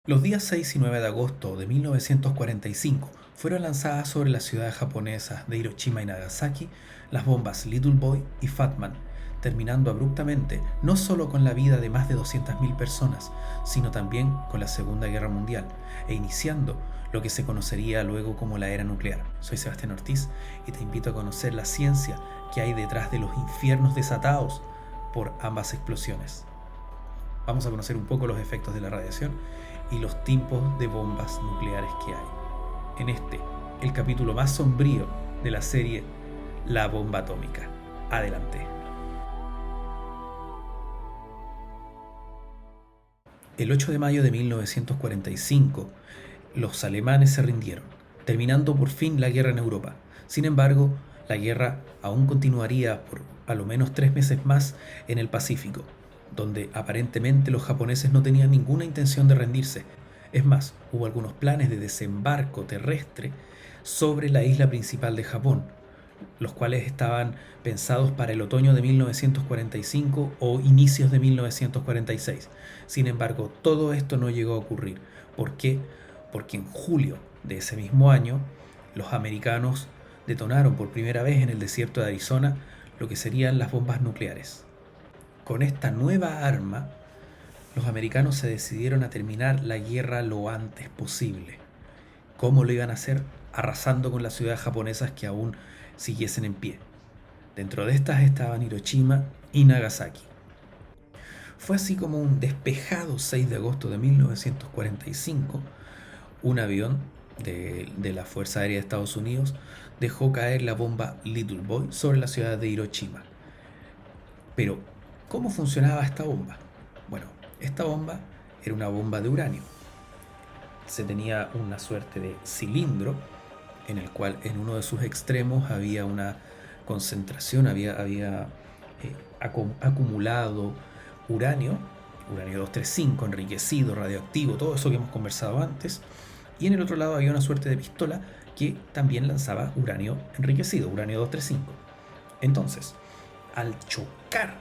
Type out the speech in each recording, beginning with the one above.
Los días 6 y 9 de agosto de 1945 fueron lanzadas sobre las ciudades japonesas de Hiroshima y Nagasaki las bombas Little Boy y Fat Man, terminando abruptamente no solo con la vida de más de 200.000 personas, sino también con la Segunda Guerra Mundial e iniciando lo que se conocería luego como la era nuclear. Soy Sebastián Ortiz y te invito a conocer la ciencia que hay detrás de los infiernos desatados por ambas explosiones. Vamos a conocer un poco los efectos de la radiación y los tipos de bombas nucleares que hay. En el capítulo más sombrío de la serie La Bomba Atómica. Adelante. El 8 de mayo de 1945, los alemanes se rindieron, terminando por fin la guerra en Europa. Sin embargo, la guerra aún continuaría por a lo menos 3 meses más en el Pacífico, donde aparentemente los japoneses no tenían ninguna intención de rendirse. Es más, hubo algunos planes de desembarco terrestre sobre la isla principal de Japón, los cuales estaban pensados para el otoño de 1945 o inicios de 1946. Sin embargo, todo esto no llegó a ocurrir. ¿Por qué? Porque en julio de ese mismo año, los americanos detonaron por primera vez en el desierto de Arizona lo que serían las bombas nucleares. Con esta nueva arma, los americanos se decidieron a terminar la guerra lo antes posible. ¿Cómo lo iban a hacer? Arrasando con las ciudades japonesas que aún siguiesen en pie. Dentro de estas estaban Hiroshima y Nagasaki. Fue así como un despejado 6 de agosto de 1945, un avión de la Fuerza Aérea de Estados Unidos dejó caer la bomba Little Boy sobre la ciudad de Hiroshima. Pero, ¿cómo funcionaba esta bomba? Bueno, esta bomba era una bomba de uranio. Se tenía una suerte de cilindro en el cual en uno de sus extremos había una concentración, había acumulado uranio 235, enriquecido, radioactivo, todo eso que hemos conversado antes, y en el otro lado había una suerte de pistola que también lanzaba uranio enriquecido, uranio 235. Entonces, al chocar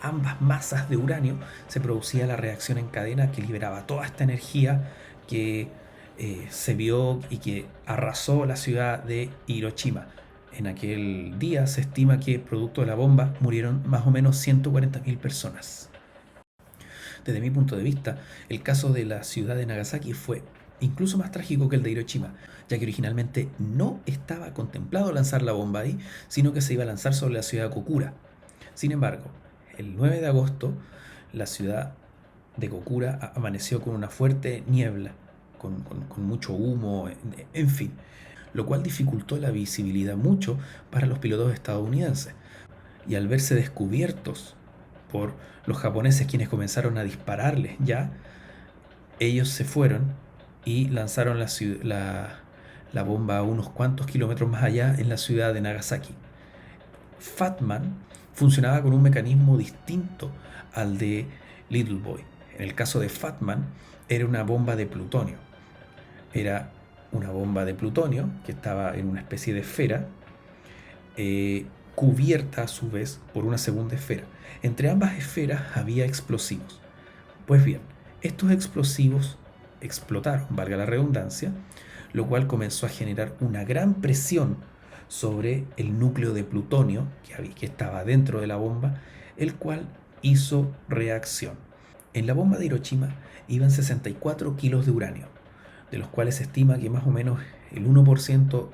ambas masas de uranio, se producía la reacción en cadena que liberaba toda esta energía que se vio y que arrasó la ciudad de Hiroshima. En aquel día se estima que, producto de la bomba, murieron más o menos 140.000 personas. Desde mi punto de vista, el caso de la ciudad de Nagasaki fue incluso más trágico que el de Hiroshima, ya que originalmente no estaba contemplado lanzar la bomba ahí, sino que se iba a lanzar sobre la ciudad de Kokura. Sin embargo, el 9 de agosto, la ciudad de Kokura amaneció con una fuerte niebla, con mucho humo, en fin, lo cual dificultó la visibilidad mucho para los pilotos estadounidenses. Y al verse descubiertos por los japoneses, quienes comenzaron a dispararles ya, ellos se fueron y lanzaron la bomba a unos cuantos kilómetros más allá en la ciudad de Nagasaki. Fat Man funcionaba con un mecanismo distinto al de Little Boy. En el caso de Fat Man, era una bomba de plutonio. Era una bomba de plutonio que estaba en una especie de esfera, cubierta a su vez por una segunda esfera. Entre ambas esferas había explosivos. Pues bien, estos explosivos explotaron, valga la redundancia, lo cual comenzó a generar una gran presión sobre el núcleo de plutonio que estaba dentro de la bomba, el cual hizo reacción. En la bomba de Hiroshima iban 64 kilos de uranio, de los cuales se estima que más o menos el 1%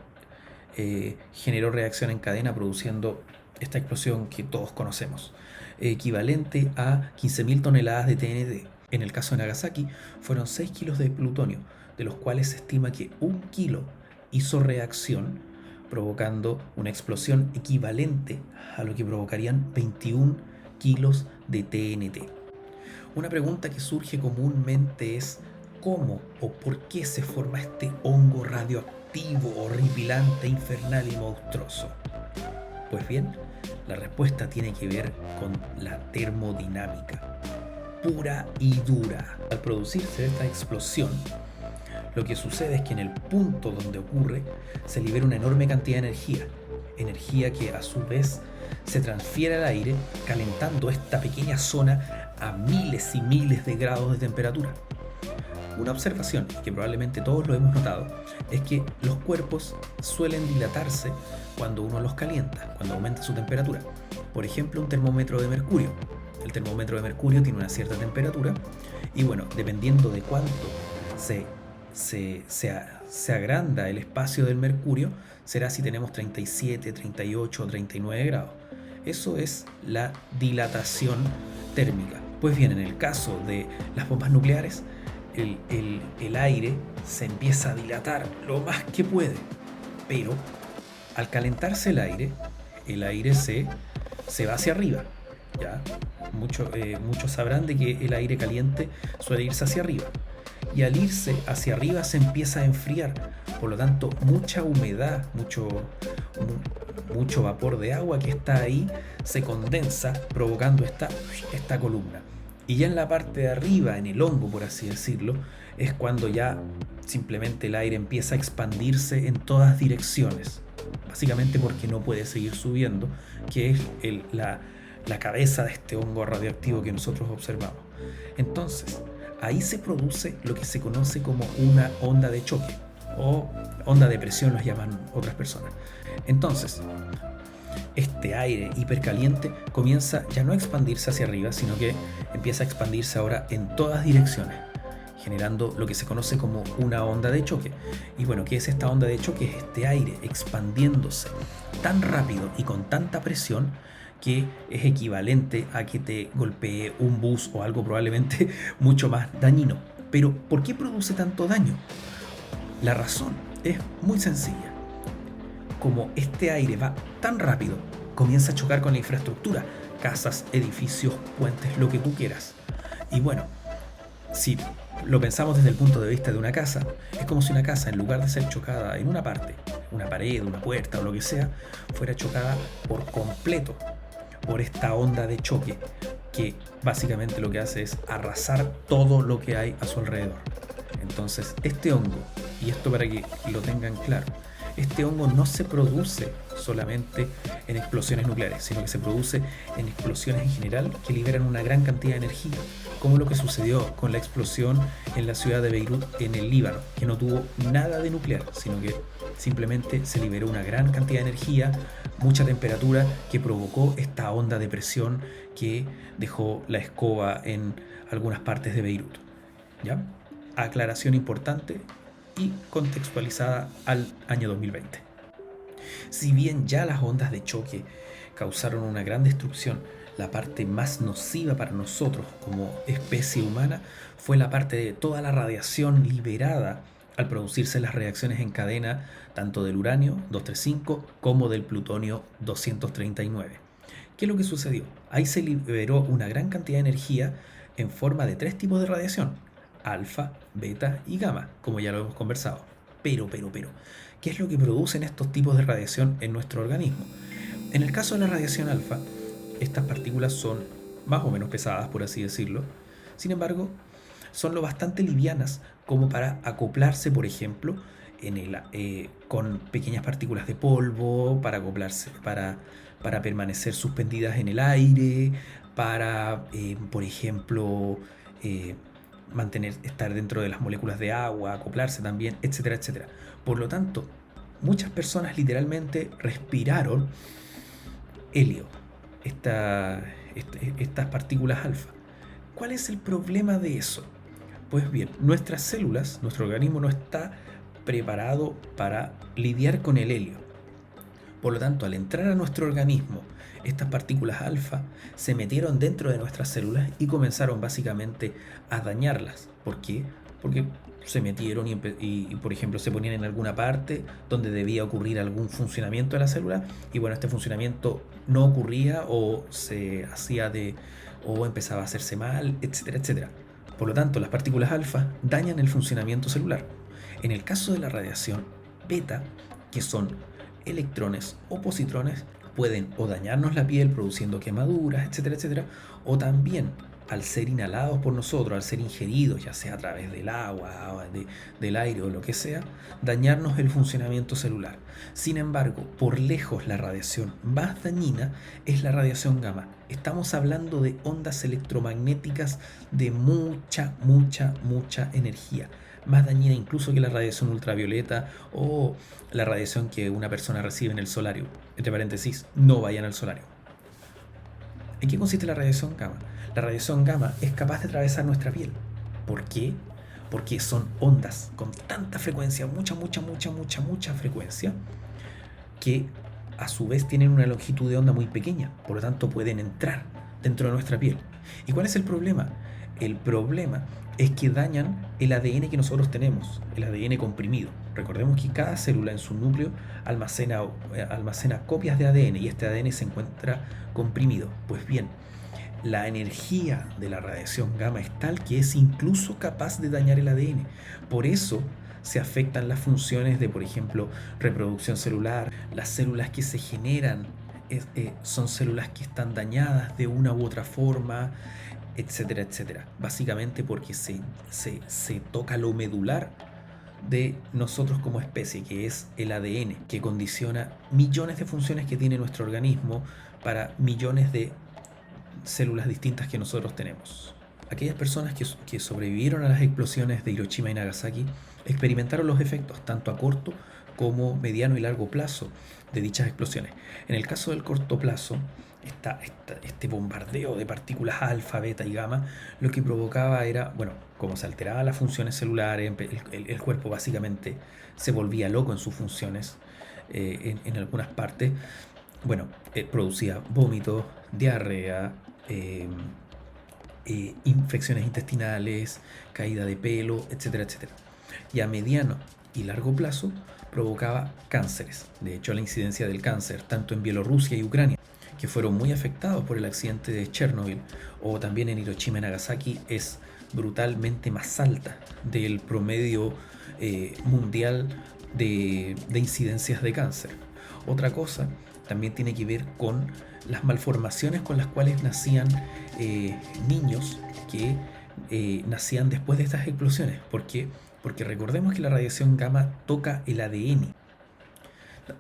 generó reacción en cadena, produciendo esta explosión que todos conocemos, equivalente a 15.000 toneladas de TNT. En el caso de Nagasaki fueron 6 kilos de plutonio, de los cuales se estima que 1 kilo hizo reacción, provocando una explosión equivalente a lo que provocarían 21 kilos de TNT. Una pregunta que surge comúnmente es: ¿cómo o por qué se forma este hongo radioactivo, horripilante, infernal y monstruoso? Pues bien, la respuesta tiene que ver con la termodinámica, pura y dura. Al producirse esta explosión, lo que sucede es que en el punto donde ocurre se libera una enorme cantidad de energía que a su vez se transfiere al aire, calentando esta pequeña zona a miles y miles de grados de temperatura. una observación, que probablemente todos lo hemos notado, es que los cuerpos suelen dilatarse cuando uno los calienta, cuando aumenta su temperatura. Por ejemplo, un termómetro de mercurio. El termómetro de mercurio tiene una cierta temperatura y bueno, dependiendo de cuánto se agranda el espacio del mercurio, será si tenemos 37, 38 o 39 grados. Eso es la dilatación térmica. Pues bien, en el caso de las bombas nucleares, el aire se empieza a dilatar lo más que puede, pero al calentarse el aire se va hacia arriba. ¿Ya? Muchos sabrán de que el aire caliente suele irse hacia arriba. Y al irse hacia arriba se empieza a enfriar. Por lo tanto, mucha humedad, mucho vapor de agua que está ahí se condensa, provocando esta columna. Y ya en la parte de arriba, en el hongo, por así decirlo, es cuando ya simplemente el aire empieza a expandirse en todas direcciones. Básicamente porque no puede seguir subiendo, que es la cabeza de este hongo radioactivo que nosotros observamos. Entonces, ahí se produce lo que se conoce como una onda de choque, o onda de presión los llaman otras personas. Entonces, este aire hipercaliente comienza ya no a expandirse hacia arriba, sino que empieza a expandirse ahora en todas direcciones, generando lo que se conoce como una onda de choque. Y bueno, ¿qué es esta onda de choque? Es este aire expandiéndose tan rápido y con tanta presión que es equivalente a que te golpee un bus o algo probablemente mucho más dañino. Pero, ¿por qué produce tanto daño? La razón es muy sencilla. Como este aire va tan rápido, comienza a chocar con la infraestructura, casas, edificios, puentes, lo que tú quieras. Y bueno, si lo pensamos desde el punto de vista de una casa, es como si una casa, en lugar de ser chocada en una parte, una pared, una puerta o lo que sea, fuera chocada por completo por esta onda de choque, que básicamente lo que hace es arrasar todo lo que hay a su alrededor. Entonces, este hongo, y esto para que lo tengan claro, este hongo no se produce solamente en explosiones nucleares, sino que se produce en explosiones en general que liberan una gran cantidad de energía, como lo que sucedió con la explosión en la ciudad de Beirut, en el Líbano, que no tuvo nada de nuclear, sino que simplemente se liberó una gran cantidad de energía, mucha temperatura, que provocó esta onda de presión que dejó la escoba en algunas partes de Beirut. ¿Ya? Aclaración importante y contextualizada al año 2020. Si bien ya las ondas de choque causaron una gran destrucción, la parte más nociva para nosotros como especie humana fue la parte de toda la radiación liberada al producirse las reacciones en cadena tanto del uranio 235 como del plutonio 239. ¿Qué es lo que sucedió? Ahí se liberó una gran cantidad de energía en forma de 3 tipos de radiación: alfa, beta y gamma, como ya lo hemos conversado. Pero, ¿qué es lo que producen estos tipos de radiación en nuestro organismo? En el caso de la radiación alfa, estas partículas son más o menos pesadas, por así decirlo. Sin embargo, son lo bastante livianas como para acoplarse, por ejemplo, con pequeñas partículas de polvo, para acoplarse, para permanecer suspendidas en el aire, para, por ejemplo, estar dentro de las moléculas de agua, acoplarse también, etcétera, etcétera. Por lo tanto, muchas personas literalmente respiraron helio, estas partículas alfa. ¿Cuál es el problema de eso? Pues bien, nuestras células, nuestro organismo no está preparado para lidiar con el helio. Por lo tanto, al entrar a nuestro organismo, estas partículas alfa se metieron dentro de nuestras células y comenzaron básicamente a dañarlas. ¿Por qué? Porque se metieron y, por ejemplo, se ponían en alguna parte donde debía ocurrir algún funcionamiento de la célula, y bueno, este funcionamiento no ocurría o o empezaba a hacerse mal, etcétera, etcétera. Por lo tanto, las partículas alfa dañan el funcionamiento celular. En el caso de la radiación beta, que son electrones o positrones, pueden o dañarnos la piel produciendo quemaduras, etcétera, etcétera, o también al ser inhalados por nosotros, al ser ingeridos, ya sea a través del agua, del aire o lo que sea, dañarnos el funcionamiento celular. Sin embargo, por lejos la radiación más dañina es la radiación gamma. Estamos hablando de ondas electromagnéticas de mucha, mucha, mucha energía. Más dañina incluso que la radiación ultravioleta o la radiación que una persona recibe en el solario. Entre paréntesis, no vayan al solario. ¿En qué consiste la radiación gamma? La radiación gamma es capaz de atravesar nuestra piel. ¿Por qué? Porque son ondas con tanta frecuencia, mucha frecuencia, que a su vez tienen una longitud de onda muy pequeña, por lo tanto pueden entrar dentro de nuestra piel. ¿Y cuál es el problema? El problema es que dañan el ADN que nosotros tenemos, el ADN comprimido. Recordemos que cada célula en su núcleo almacena copias de ADN y este ADN se encuentra comprimido. Pues bien, la energía de la radiación gamma es tal que es incluso capaz de dañar el ADN. Por eso se afectan las funciones de, por ejemplo, reproducción celular. Las células que se generan son células que están dañadas de una u otra forma, etcétera, etcétera. Básicamente porque se toca lo medular de nosotros como especie, que es el ADN, que condiciona millones de funciones que tiene nuestro organismo para millones de células distintas que nosotros tenemos. Aquellas personas que sobrevivieron a las explosiones de Hiroshima y Nagasaki experimentaron los efectos tanto a corto como mediano y largo plazo de dichas explosiones. En el caso del corto plazo, este bombardeo de partículas alfa, beta y gamma, lo que provocaba era, bueno, como se alteraban las funciones celulares, el cuerpo básicamente se volvía loco en sus funciones en algunas partes. Bueno, producía vómitos, diarrea, infecciones intestinales, caída de pelo, etcétera, etcétera. Y a mediano y largo plazo provocaba cánceres. De hecho, la incidencia del cáncer, tanto en Bielorrusia y Ucrania, que fueron muy afectados por el accidente de Chernobyl, o también en Hiroshima y Nagasaki, es brutalmente más alta del promedio mundial de incidencias de cáncer. Otra cosa también tiene que ver con las malformaciones con las cuales nacían niños que nacían después de estas explosiones. ¿Por qué? Porque recordemos que la radiación gamma toca el ADN.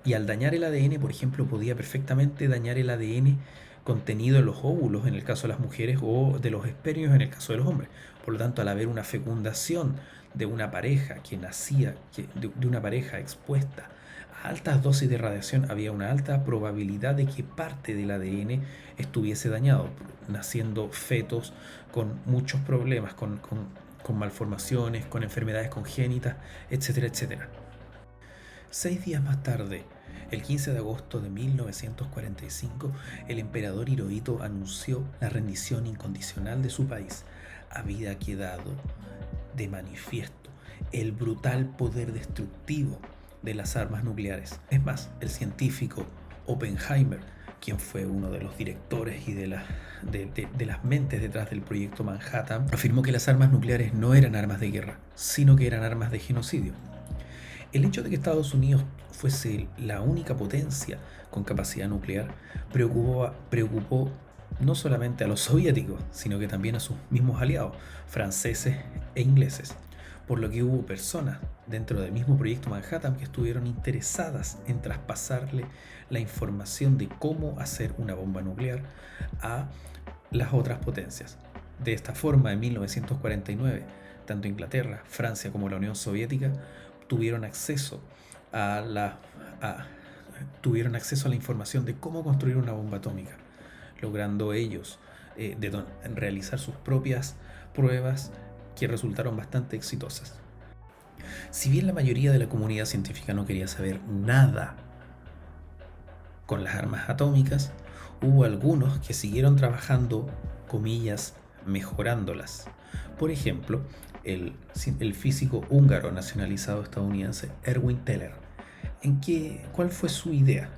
Y al dañar el ADN, por ejemplo, podía perfectamente dañar el ADN contenido en los óvulos, en el caso de las mujeres, o de los espermios, en el caso de los hombres. Por lo tanto, al haber una fecundación de una pareja que nacía, de una pareja expuesta a altas dosis de radiación, había una alta probabilidad de que parte del ADN estuviese dañado, naciendo fetos con muchos problemas, con malformaciones, con enfermedades congénitas, etcétera, etcétera. 6 días más tarde, el 15 de agosto de 1945, el emperador Hirohito anunció la rendición incondicional de su país. Había quedado de manifiesto el brutal poder destructivo de las armas nucleares. Es más, el científico Oppenheimer, quien fue uno de los directores y de las mentes detrás del proyecto Manhattan, afirmó que las armas nucleares no eran armas de guerra, sino que eran armas de genocidio. El hecho de que Estados Unidos fuese la única potencia con capacidad nuclear preocupó no solamente a los soviéticos, sino que también a sus mismos aliados, franceses e ingleses, por lo que hubo personas dentro del mismo proyecto Manhattan que estuvieron interesadas en traspasarle la información de cómo hacer una bomba nuclear a las otras potencias. De esta forma, en 1949, tanto Inglaterra, Francia como la Unión Soviética tuvieron acceso a la información de cómo construir una bomba atómica, logrando ellos realizar sus propias pruebas que resultaron bastante exitosas. Si bien la mayoría de la comunidad científica no quería saber nada con las armas atómicas, hubo algunos que siguieron trabajando, comillas, mejorándolas. Por ejemplo, el físico húngaro nacionalizado estadounidense Erwin Teller. ¿Cuál fue su idea?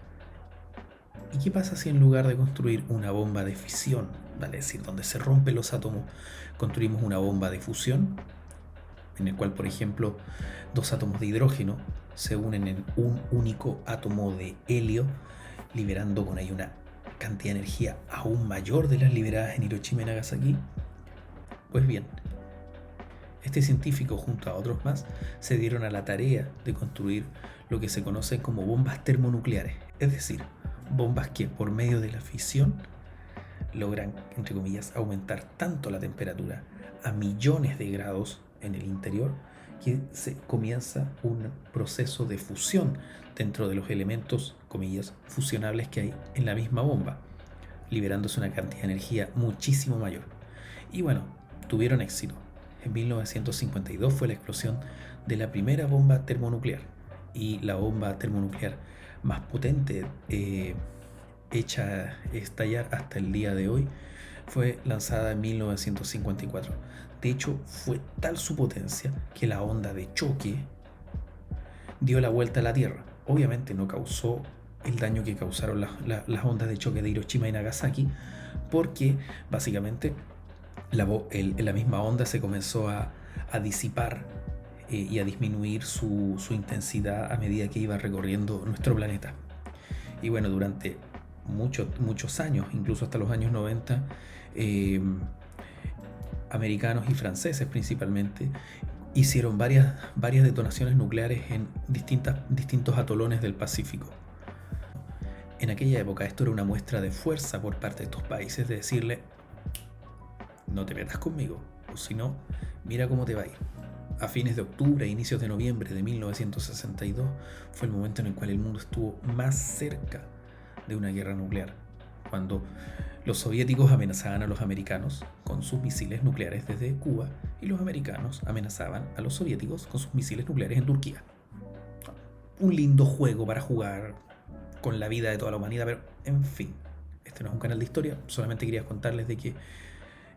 ¿Y qué pasa si en lugar de construir una bomba de fisión, vale decir, donde se rompen los átomos, construimos una bomba de fusión, en el cual, por ejemplo, dos átomos de hidrógeno se unen en un único átomo de helio, liberando con ahí una cantidad de energía aún mayor de las liberadas en Hiroshima y Nagasaki? Pues bien, este científico junto a otros más se dieron a la tarea de construir lo que se conoce como bombas termonucleares, es decir, bombas que por medio de la fisión logran, entre comillas, aumentar tanto la temperatura a millones de grados en el interior que se comienza un proceso de fusión dentro de los elementos, comillas, fusionables que hay en la misma bomba, liberándose una cantidad de energía muchísimo mayor. Y bueno, tuvieron éxito. En 1952 fue la explosión de la primera bomba termonuclear, y la bomba termonuclear más potente hecha estallar hasta el día de hoy fue lanzada en 1954. De hecho, fue tal su potencia que la onda de choque dio la vuelta a la Tierra. Obviamente no causó el daño que causaron las ondas de choque de Hiroshima y Nagasaki, porque básicamente la misma onda se comenzó a disipar y a disminuir su intensidad a medida que iba recorriendo nuestro planeta. Y bueno, durante muchos años, incluso hasta los años 90, americanos y franceses principalmente hicieron varias detonaciones nucleares en distintos atolones del Pacífico. En aquella época esto era una muestra de fuerza por parte de estos países de decirle: no te metas conmigo, o si no, mira cómo te va a ir. A fines de octubre e inicios de noviembre de 1962 fue el momento en el cual el mundo estuvo más cerca de una guerra nuclear, cuando los soviéticos amenazaban a los americanos con sus misiles nucleares desde Cuba y los americanos amenazaban a los soviéticos con sus misiles nucleares en Turquía. Un lindo juego para jugar con la vida de toda la humanidad, pero en fin, este no es un canal de historia, solamente quería contarles de que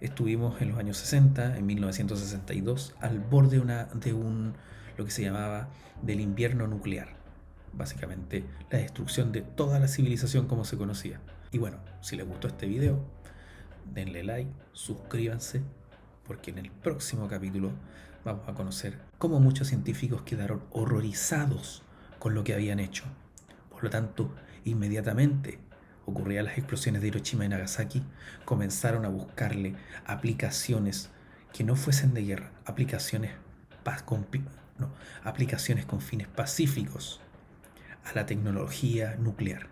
estuvimos en los años 60, en 1962, al borde lo que se llamaba del invierno nuclear. Básicamente la destrucción de toda la civilización como se conocía. Y bueno, si les gustó este video, denle like, suscríbanse, porque en el próximo capítulo vamos a conocer cómo muchos científicos quedaron horrorizados con lo que habían hecho. Por lo tanto, inmediatamente ocurrían las explosiones de Hiroshima y Nagasaki, comenzaron a buscarle aplicaciones que no fuesen de guerra, aplicaciones con fines pacíficos a la tecnología nuclear.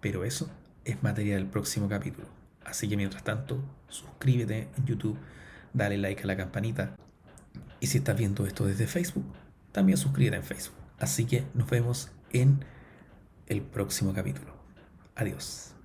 Pero eso es materia del próximo capítulo. Así que mientras tanto, suscríbete en YouTube, dale like a la campanita, y si estás viendo esto desde Facebook, también suscríbete en Facebook. Así que nos vemos en el próximo capítulo. Adiós.